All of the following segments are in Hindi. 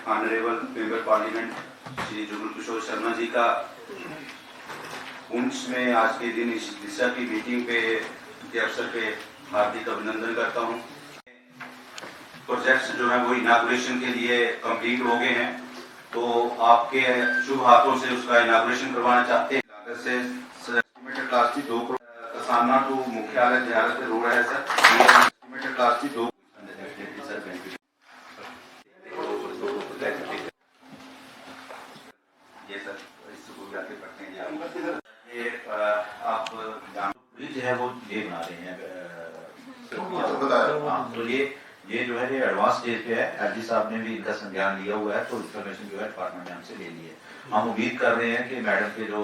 Honourable member parliament Shri Jugal Kishore Sharma ji का पुंछ में आज के दिन इस दिशा की मीटिंग के अवसर पे हार्दिक अभिनंदन करता हूं। प्रोजेक्ट्स जो है वो इनागुरेशन के लिए कंप्लीट हो गए हैं, तो आपके शुभ हाथों से उसका इनागुरेशन करवाना चाहते हैं। लागत से estimated cost 2 crore Kasana to मुख्यालय जियारत रोड है सर। एस्टिमेटेड कास्ट 2 ये सर इसको जाके पढ़ते हैं। ये आप ब्रिज है वो ये बना रहे हैं, तो ये जो है ये एडवांस स्टेज पे है। एलजी साहब ने भी इनका संज्ञान लिया हुआ है, तो इन्फॉर्मेशन जो है डिपार्टमेंट ने हमसे ले ली है। हम उम्मीद कर रहे हैं कि मैडम के जो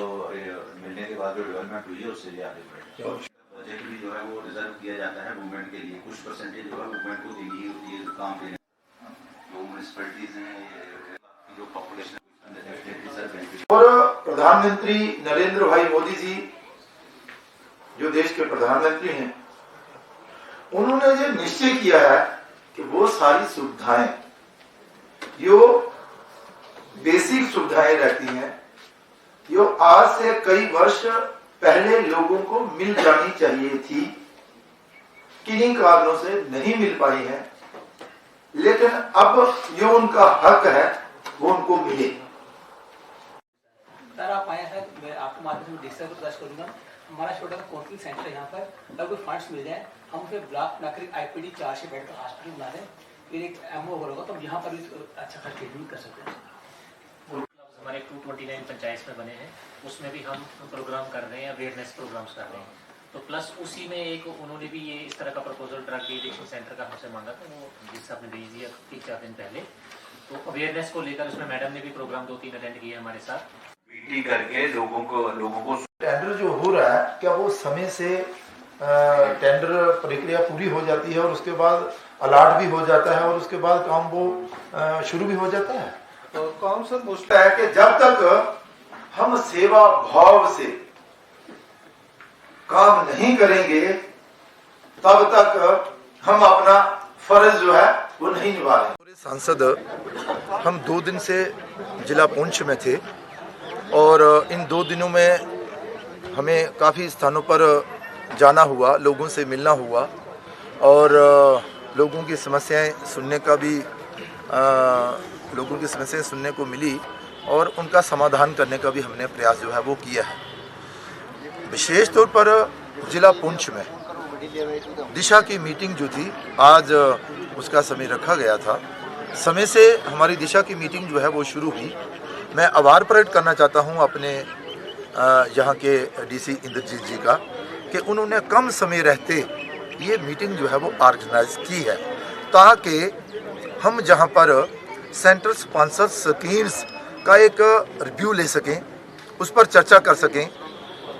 मिलने के बाद जो डेवलपमेंट हुई है उससे भी आगे बढ़ेगा। बजट भी जो है वो रिजर्व किया जाता है मूवमेंट के लिए, कुछ परसेंटेज जो है मूवमेंट को देनी होती है काम देने। जो म्यूनिसिपैलिटीज हैं जो पॉपुलेशन और प्रधानमंत्री नरेंद्र भाई मोदी जी जो देश के प्रधानमंत्री हैं, उन्होंने जो निश्चय किया है कि वो सारी सुविधाएं जो बेसिक सुविधाएं रहती हैं जो आज से कई वर्ष पहले लोगों को मिल जानी चाहिए थी, किन्हीं कारणों से नहीं मिल पाई है, लेकिन अब जो उनका हक है वो उनको मिले। सर आप आए हैं, मैं आपके माध्यम से डिस्कस प्रदर्शन करूंगा। हमारा छोटा सा कोचिंग सेंटर यहाँ पर अगर कोई फंड्स मिल जाए, हम फिर ब्लॉक नागरिक आईपीडी 400 बेड का हॉस्पिटल बना दें, फिर एक एमओ होगा तो हम यहाँ पर भी अच्छा खासा ट्रीटमेंट कर सकते हैं। हमारे 229 पंचायत में बने हैं, उसमें भी हम प्रोग्राम कर रहे हैं, अवेयरनेस प्रोग्राम्स कर रहे हैं। तो प्लस उसी में एक उन्होंने भी ये इस तरह का प्रपोजल ड्रग एडिक्शन सेंटर का हमसे मांगा था, वो जिससे आपने भेज दिया 3-4 दिन पहले। तो अवेयरनेस को लेकर उसमें मैडम ने भी प्रोग्राम 2-3 अटेंड किए हमारे साथ मीटिंग करके लोगों को टेंडर जो हो रहा है क्या वो समय से टेंडर प्रक्रिया पूरी हो जाती है और उसके बाद अलॉट भी हो जाता है और उसके बाद काम वो शुरू भी हो जाता है? तो काम सर मुश्किल है कि जब तक हम सेवा भाव से काम नहीं करेंगे तब तक हम अपना फर्ज जो है वो नहीं निभा रहे। पूरे सांसद हम 2 दिन से जिला पुंछ में थे और इन 2 दिनों में हमें काफ़ी स्थानों पर जाना हुआ, लोगों से मिलना हुआ और लोगों की समस्याएं सुनने का भी लोगों की समस्याएं सुनने को मिली और उनका समाधान करने का भी हमने प्रयास जो है वो किया है। विशेष तौर पर जिला पुंछ में दिशा की मीटिंग जो थी आज उसका समय रखा गया था। समय से हमारी दिशा की मीटिंग जो है वो शुरू हुई। मैं आभार प्रकट करना चाहता हूं अपने यहाँ के डीसी इंद्रजीत जी का कि उन्होंने कम समय रहते ये मीटिंग जो है वो ऑर्गेनाइज की है, ताकि हम जहाँ पर सेंट्रल स्पॉन्सर स्कीम्स का एक रिव्यू ले सकें, उस पर चर्चा कर सकें।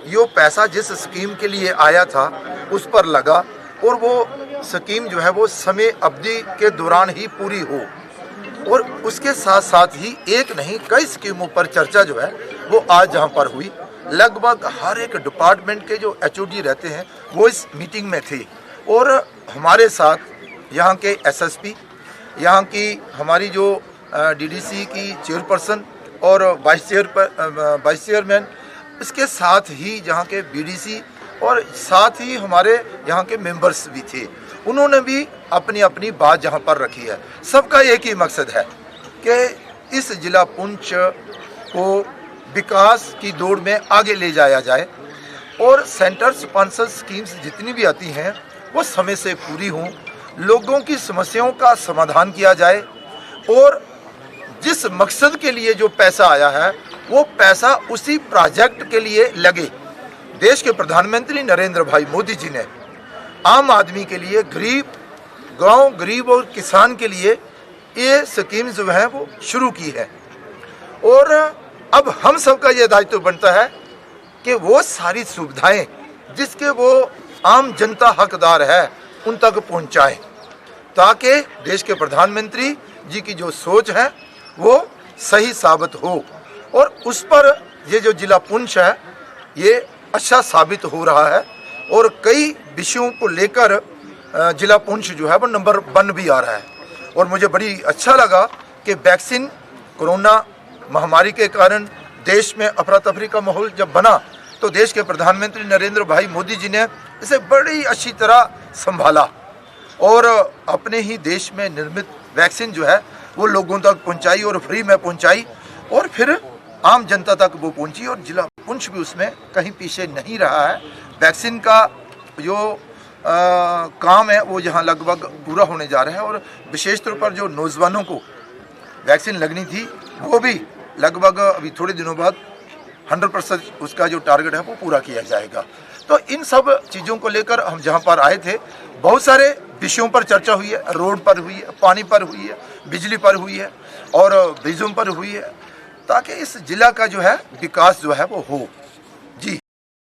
यो पैसा जिस स्कीम के लिए आया था उस पर लगा और वो स्कीम जो है वो समय अवधि के दौरान ही पूरी हो, और उसके साथ साथ ही एक नहीं कई स्कीमों पर चर्चा जो है वो आज जहां पर हुई। लगभग हर एक डिपार्टमेंट के जो एचओडी रहते हैं वो इस मीटिंग में थे और हमारे साथ यहाँ के एसएसपी, यहाँ की हमारी जो डीडीसी की चेयरपर्सन और वाइस चेयरमैन, इसके साथ ही यहाँ के बीडीसी और साथ ही हमारे यहाँ के मेंबर्स भी थे। उन्होंने भी अपनी अपनी बात जहाँ पर रखी है। सबका एक ही मकसद है कि इस जिला पुंछ को विकास की दौड़ में आगे ले जाया जाए और सेंटर स्पॉन्सर स्कीम्स जितनी भी आती हैं वो समय से पूरी हों, लोगों की समस्याओं का समाधान किया जाए और जिस मकसद के लिए जो पैसा आया है वो पैसा उसी प्रोजेक्ट के लिए लगे। देश के प्रधानमंत्री नरेंद्र भाई मोदी जी ने आम आदमी के लिए, गरीब गांव, गरीब और किसान के लिए ये स्कीम जो है वो शुरू की है और अब हम सबका ये दायित्व बनता है कि वो सारी सुविधाएं जिसके वो आम जनता हकदार है उन तक पहुंचाएं, ताकि देश के प्रधानमंत्री जी की जो सोच है वो सही साबित हो और उस पर ये जो जिला पुंछ है ये अच्छा साबित हो रहा है और कई विषयों को लेकर जिला पुंछ जो है वो नंबर 1 भी आ रहा है। और मुझे बड़ी अच्छा लगा कि वैक्सीन कोरोना महामारी के कारण देश में अफरा तफरी का माहौल जब बना तो देश के प्रधानमंत्री नरेंद्र भाई मोदी जी ने इसे बड़ी अच्छी तरह संभाला और अपने ही देश में निर्मित वैक्सीन जो है वो लोगों तक पहुंचाई और फ्री में पहुंचाई और फिर आम जनता तक वो पहुंची और जिला पुंछ भी उसमें कहीं पीछे नहीं रहा है। वैक्सीन का जो काम है वो यहाँ लगभग पूरा होने जा रहा है और विशेष तौर पर जो नौजवानों को वैक्सीन लगनी थी वो भी लगभग अभी थोड़े दिनों बाद 100% उसका जो टारगेट है वो पूरा किया जाएगा। तो इन सब चीज़ों को लेकर हम जहाँ पर आए थे बहुत सारे विषयों पर चर्चा हुई है, रोड पर हुई है, पानी पर हुई है, बिजली पर हुई है और ब्रिजों पर हुई है, ताकि इस जिला का जो है विकास जो है वो हो।